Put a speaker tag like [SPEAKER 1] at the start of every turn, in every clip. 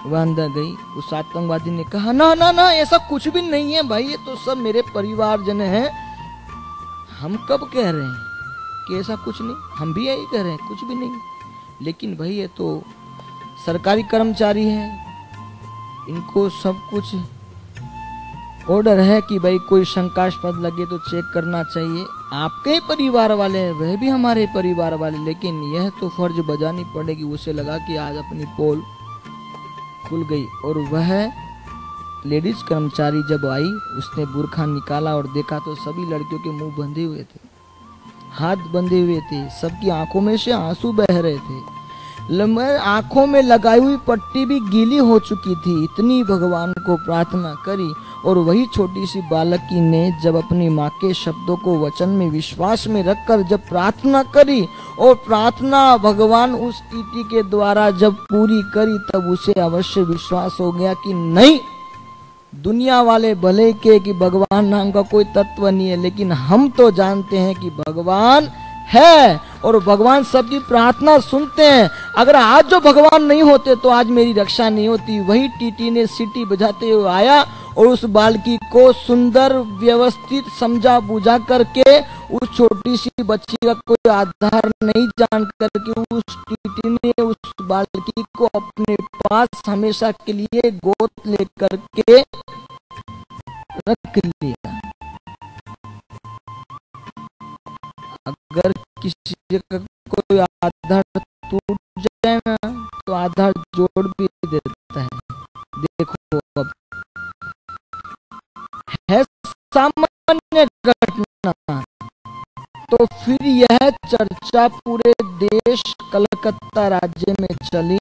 [SPEAKER 1] वह अंदर गई। उस आतंकवादी ने कहा ना ना ना, ऐसा कुछ भी नहीं है भाई, ये तो सब मेरे परिवारजन हैं। हम कब कह रहे हैं कि ऐसा कुछ नहीं, हम भी यही कह रहे हैं कुछ भी नहीं, लेकिन भाई ये तो सरकारी कर्मचारी हैं, इनको सब कुछ ऑर्डर है कि भाई कोई शंकास्पद लगे तो चेक करना चाहिए। आपके ही परिवार वाले हैं, वह भी हमारे परिवार वाले, लेकिन यह तो फर्ज बजानी पड़ेगी। उसे लगा कि आज अपनी पोल खुल गई। और वह लेडीज कर्मचारी जब आई, उसने बुरखा निकाला और देखा तो सभी लड़कियों के मुंह बंधे हुए थे, हाथ बंधे हुए थे, सबकी आंखों में से आंसू बह रहे थे। आंखों में लगाई हुई पट्टी भी गीली हो चुकी थी। इतनी भगवान को प्रार्थना करी। और वही छोटी सी बालकी ने जब अपनी माँ के शब्दों को वचन में विश्वास में रखकर जब प्रार्थना करी, और प्रार्थना भगवान उस टीटी के द्वारा जब पूरी करी, तब उसे अवश्य विश्वास हो गया कि नहीं, दुनिया वाले भले के कि भगवान नाम का कोई तत्व नहीं है, लेकिन हम तो जानते हैं कि भगवान है और भगवान सबकी प्रार्थना सुनते हैं। अगर आज जो भगवान नहीं होते तो आज मेरी रक्षा नहीं होती। वही टीटी ने सीटी बजाते हुए आया और उस बालकी को सुंदर व्यवस्थित समझा बुझा करके, उस छोटी सी बच्ची का कोई आधार नहीं जान करके, उस टीटी ने उस बालकी को अपने पास हमेशा के लिए गोद लेकर के रख लिया। अगर किसी का कोई आधार टूट जाए ना, तो आधार जोड़ भी देता है। देखो अब है सामान्य घटना, तो फिर यह चर्चा पूरे देश कलकत्ता राज्य में चली।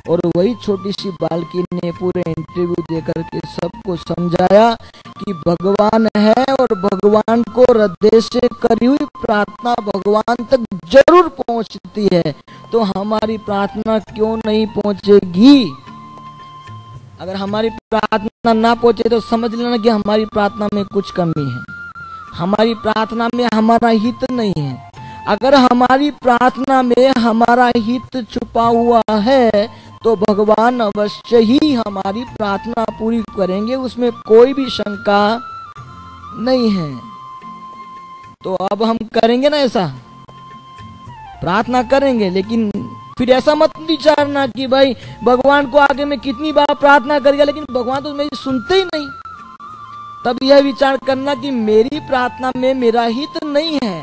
[SPEAKER 1] और वही छोटी सी बालकी ने पूरे इंटरव्यू देकर के सबको समझाया कि भगवान है और भगवान को हृदय से करी हुई प्रार्थना भगवान तक जरूर पहुंचती है। तो हमारी प्रार्थना क्यों नहीं पहुंचेगी? अगर हमारी प्रार्थना ना पहुंचे तो समझ लेना कि हमारी प्रार्थना में कुछ कमी है, हमारी प्रार्थना में हमारा हित नहीं है। अगर हमारी प्रार्थना में हमारा हित छुपा हुआ है तो भगवान अवश्य ही हमारी प्रार्थना पूरी करेंगे, उसमें कोई भी शंका नहीं है। तो अब हम करेंगे ना, ऐसा प्रार्थना करेंगे, लेकिन फिर ऐसा मत विचारना कि भाई भगवान को आगे मैं कितनी बार प्रार्थना करेगा लेकिन भगवान तो मेरी सुनते ही नहीं। तब यह विचार करना कि मेरी प्रार्थना में मेरा हित नहीं है,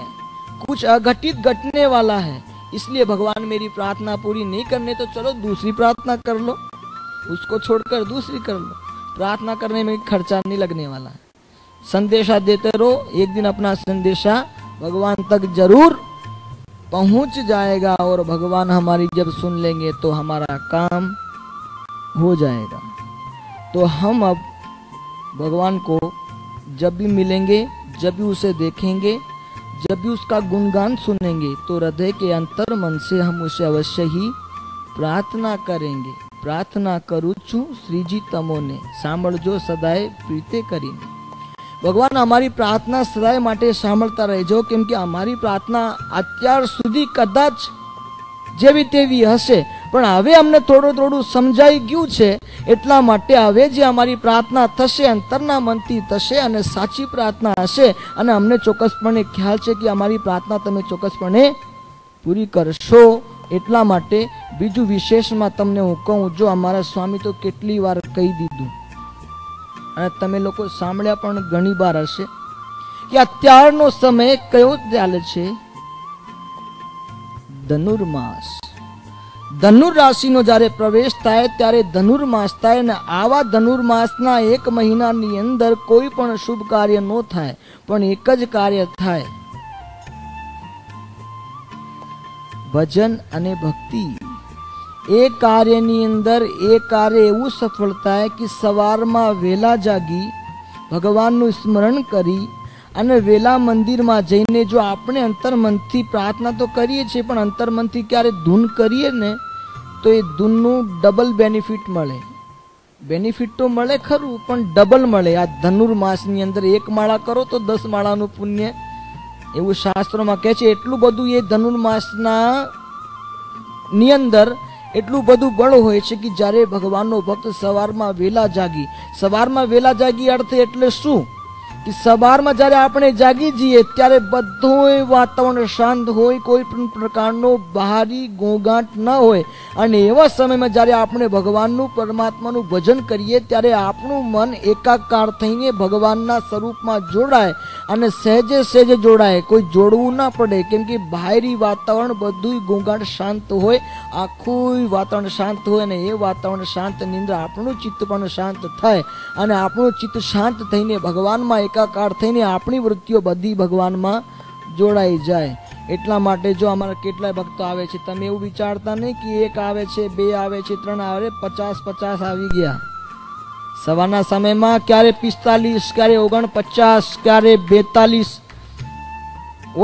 [SPEAKER 1] कुछ अघटित घटने वाला है, इसलिए भगवान मेरी प्रार्थना पूरी नहीं करने, तो चलो दूसरी प्रार्थना कर लो, उसको छोड़कर दूसरी कर लो। प्रार्थना करने में खर्चा नहीं लगने वाला है। संदेशा देते रहो, एक दिन अपना संदेशा भगवान तक जरूर पहुंच जाएगा। और भगवान हमारी जब सुन लेंगे तो हमारा काम हो जाएगा। तो हम अब भगवान को जब भी मिलेंगे, जब भी उसे देखेंगे, जब भी उसका गुणगान सुनेंगे, तो हृदय के अंतर मन से हम उसे अवश्य ही प्रार्थना करेंगे। प्रार्थना करूँ छू श्रीजी तमोने, सांभळजो सदाय प्रीते करीने। भगवान हमारी प्रार्थना सदाय માટે સાંભળતા રહેજો, કેમ કે અમારી પ્રાર્થના અત્યાર સુધી કદાચ જેવી તેવી હશે, પણ હવે અમને થોડું થોડું સમજાઈ ગયું છે, એટલા માટે હવે જે અમારી પ્રાર્થના થશે અંતરના મનથી થશે અને સાચી પ્રાર્થના હશે, અને અમને ચોક્કસપણે ખ્યાલ છે કે અમારી પ્રાર્થના તમે ચોક્કસપણે પૂરી કરશો। એટલા માટે બીજું વિશેષમાં તમને હું કહું, જો અમારા સ્વામી તો કેટલી વાર કહી દીધું અને તમે લોકો સાંભળ્યા પણ ઘણી વાર હશે કે અત્યારનો સમય કયો ચાલે છે? ધનુર્માસ। ધનુર રાશિનો જ્યારે પ્રવેશ થાય ત્યારે ધનુર્માસ થાય, અને આવા ધનુર્માસના 1 મહિનાની અંદર કોઈ પણ શુભ કાર્ય ન થાય, પણ એક જ કાર્ય થાય, ભજન અને ભક્તિ। એ કાર્યની અંદર એ કાર્ય એવું સફળ થાય કે સવારમાં વહેલા જાગી ભગવાનનું સ્મરણ કરી અને વેલા મંદિરમાં જઈને જો આપણે અંતર્મનથી પ્રાર્થના તો કરીએ છીએ, પણ અંતર્મનથી ક્યારે ધૂન કરીએ ને તો એ ધૂનનું ડબલ બેનિફિટ મળે। બેનિફિટ તો મળે ખરું, પણ ડબલ મળે। આ ધનુર્માસની અંદર 1 માળા કરો તો 10 માળાનું પુણ્ય, એવું શાસ્ત્રોમાં કહે છે। એટલું બધું એ ધનુર્માસના ની અંદર એટલું બધું બળ હોય છે કે જ્યારે ભગવાનનો ભક્ત સવારમાં વહેલા જાગી અર્થ એટલે શું કે સવારમાં જ્યારે આપણે જાગી જઈએ ત્યારે બધું વાતાવરણ શાંત હોય, કોઈ પણ પ્રકારનો બહારી ઘોંઘાટ ન હોય, અને એવા સમયમાં જ્યારે આપણે ભગવાનનું પરમાત્માનું ભજન કરીએ ત્યારે આપણું મન એકાકાર થઈને ભગવાનના સ્વરૂપમાં જોડાય, અને સહેજે જોડાય, કોઈ જોડવું ના પડે, કેમ કે બહારી વાતાવરણ બધું ઘોંઘાટ શાંત હોય, આખું વાતાવરણ શાંત હોય, અને એ વાતાવરણ શાંતની અંદર આપણું ચિત્ત પણ શાંત થાય, અને આપણું ચિત્ત શાંત થઈને ભગવાનમાં એકાકાર થઈને આપણી વૃત્તિઓ બધી ભગવાનમાં જોડાઈ જાય. એટલા માટે જો અમારા કેટલાય ભક્તો આવે છે, તમે એવું વિચારતા નહીં કે એક આવે છે, બે આવે છે, ત્રણ આવે, 50 આવી ગયા. સવારના સમયમાં ક્યારે 45, ક્યારે 49, ક્યારે 42,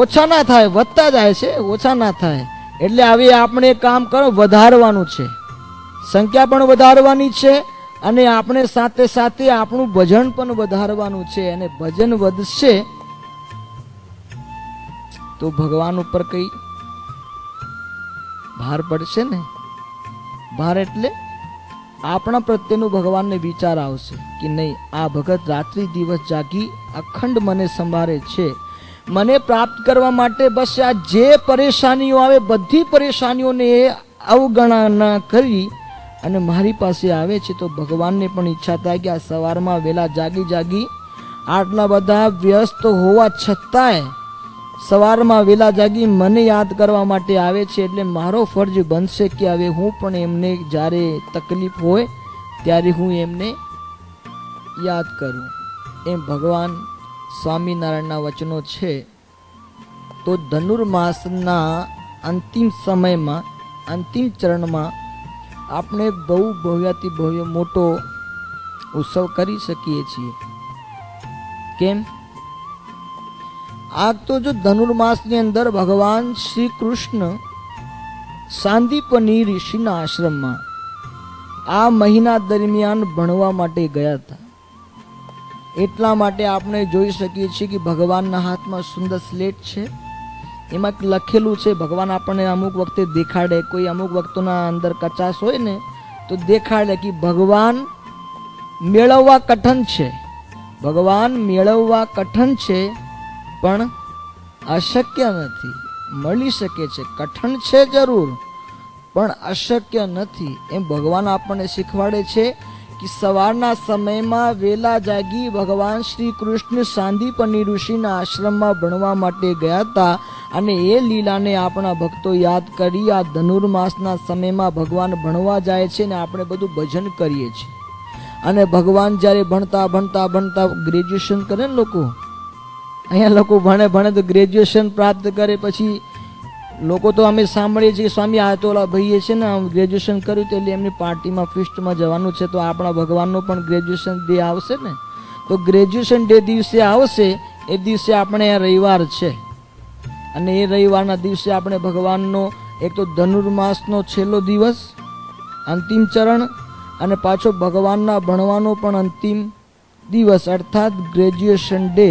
[SPEAKER 1] ઓછા ના થાય, વધતા જાય છે, ઓછા ના થાય. એટલે હવે આપણે કામ કરો, વધારવાનું છે, સંખ્યા પણ વધારવાની છે, અને આપણે સાથે સાથે આપણું ભજન પણ વધારવાનું છે. અને ભજન વધશે તો ભગવાન ઉપર કઈ ભાર પડશે ને. ભાર એટલે આપણા પ્રત્યેનું ભગવાનને વિચાર આવશે કે નહીં, આ ભગત રાત્રિ દિવસ જાગી અખંડ મને સંભાળે છે, મને પ્રાપ્ત કરવા માટે બસ આ જે પરેશાનીઓ આવે બધી પરેશાનીઓને અવગણના કરી અને મારી પાસે આવે છે. તો ભગવાનને પણ ઈચ્છા થાય કે આ સવારમાં વહેલા જાગી આટલા બધા વ્યસ્ત હોવા છતાંય સવારમાં વહેલા જાગી મને યાદ કરવા માટે આવે છે, એટલે મારો ફરજ બનશે કે હવે હું પણ એમને જ્યારે તકલીફ હોય ત્યારે હું એમને યાદ કરું. એમ ભગવાન સ્વામિનારાયણના વચનો છે. તો ધનુર્માસના અંતિમ સમયમાં, અંતિમ ચરણમાં આપણે બહુ ભવ્યાતિ ભવ્ય મોટો ઉત્સવ કરી શકીએ છીએ. કેમ? આ તો જો ધનુર્માસની અંદર ભગવાન શ્રી કૃષ્ણ સાંદીપની ઋષિના આશ્રમમાં આ મહિના દરમિયાન ભણવા માટે ગયા હતા. એટલા માટે આપણે જોઈ શકીએ છીએ કે ભગવાનના હાથમાં સુંદર સ્લેટ છે, એમાં લખેલું છે. ભગવાન આપણને અમુક વખતે દેખાડે, કોઈ અમુક વખતોના અંદર કચાશ હોય ને તો દેખાડે કે ભગવાન મેળવવા કઠણ છે, ભગવાન મેળવવા કઠણ છે, પણ અશક્ય નથી, મળી શકે છે. કઠણ છે જરૂર, પણ અશક્ય નથી. એમ ભગવાન આપણને શીખવાડે છે કે સવારના સમયમાં વહેલા જાગી ભગવાન શ્રી કૃષ્ણ સાંદીપની ઋષિના આશ્રમમાં ભણવા માટે ગયા હતા, અને એ લીલાને આપણા ભક્તો યાદ કરી આ ધનુર્માસના સમયમાં ભગવાન ભણવા જાય છે ને આપણે બધું ભજન કરીએ છીએ. અને ભગવાન જ્યારે ભણતા ગ્રેજ્યુએશન કરે ને, લોકો અહીંયા લોકો ભણે તો ગ્રેજ્યુએશન પ્રાપ્ત કરે, પછી લોકો તો અમે સાંભળીએ છીએ સ્વામી આ તો ઓલા ભાઈએ છે ને ગ્રેજ્યુએશન કર્યું એટલે એમની પાર્ટીમાં ફિસ્ટમાં જવાનું છે. તો આપણા ભગવાનનો પણ ગ્રેજ્યુએશન ડે આવશે ને, તો ગ્રેજ્યુએશન ડે દિવસે આવશે, એ દિવસે આપણે રવિવાર છે, અને એ રવિવારના દિવસે આપણે ભગવાનનો એક તો ધનુર્માસનો છેલ્લો દિવસ, અંતિમ ચરણ, અને પાછો ભગવાનના ભણવાનો પણ અંતિમ દિવસ અર્થાત ગ્રેજ્યુએશન ડે.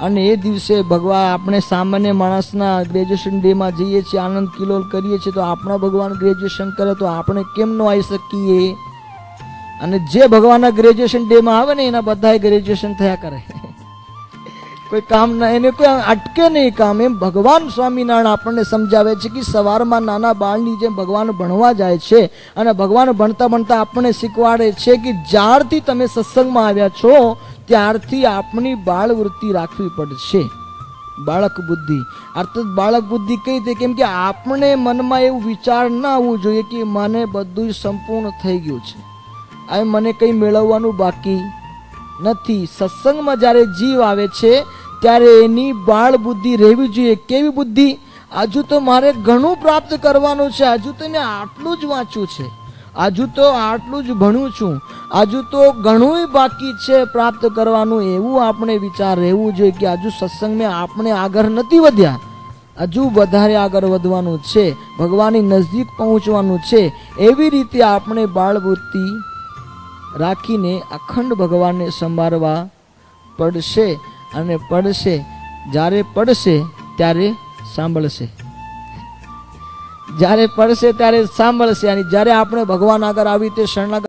[SPEAKER 1] અને એ દિવસે ભગવાન આપણે સામાન્ય માણસના ગ્રેજ્યુએશન ડેમાં જઈએ છીએ, આનંદ કિલોલ કરીએ છીએ, તો આપણા ભગવાન ગ્રેજ્યુએશન કરે તો આપણે કેમ ન આવી શકીએ? અને જે ભગવાનના ગ્રેજ્યુએશન ડેમાં આવે ને એના બધા ગ્રેજ્યુએશન થયા કરે, કોઈ કામ ના, એને કોઈ અટકે નહીં કામ. એમ ભગવાન સ્વામિનારાયણ આપણને સમજાવે છે કે સવારમાં નાના બાળની જેમ ભગવાન ભણવા જાય છે, અને ભગવાન ભણતા આપણને શીખવાડે છે કે જ્યારથી તમે સત્સંગમાં આવ્યા છો ત્યારથી આપણી બાળવૃત્તિ રાખવી પડશે. બાળક બુદ્ધિ અર્થાત બાળક બુદ્ધિ કઈ રીતે? કેમ કે આપણે મનમાં એવું વિચાર ના આવવું જોઈએ કે મને બધું સંપૂર્ણ થઈ ગયું છે, હવે મને કંઈ મેળવવાનું બાકી નથી. સત્સંગમાં જ્યારે જીવ આવે છે ત્યારે એની બાળ બુદ્ધિ રહેવી જોઈએ. કેવી બુદ્ધિ? હજુ તો મારે ઘણું પ્રાપ્ત કરવાનું છે, હજુ તો મેં આટલું જ વાંચ્યું છે, હજુ તો આટલું જ ભણ્યું છું, હજુ તો ઘણું બાકી છે પ્રાપ્ત કરવાનું. એવું આપણે વિચાર રહેવું જોઈએ કે હજુ સત્સંગમાં આપણે આગળ નથી વધ્યા, હજુ વધારે આગળ વધવાનું છે, ભગવાનની નજદીક પહોંચવાનું છે. એવી રીતે આપણે બાળવૃત્તિ રાખીને અખંડ ભગવાનને સંભાળવા પડશે. અને પડશે, જ્યારે પડશે ત્યારે સાંભળશે, જ્યારે પડશે ત્યારે સાંભળશે, અને જ્યારે આપણે ભગવાન આગળ આવી રીતે શરણાગત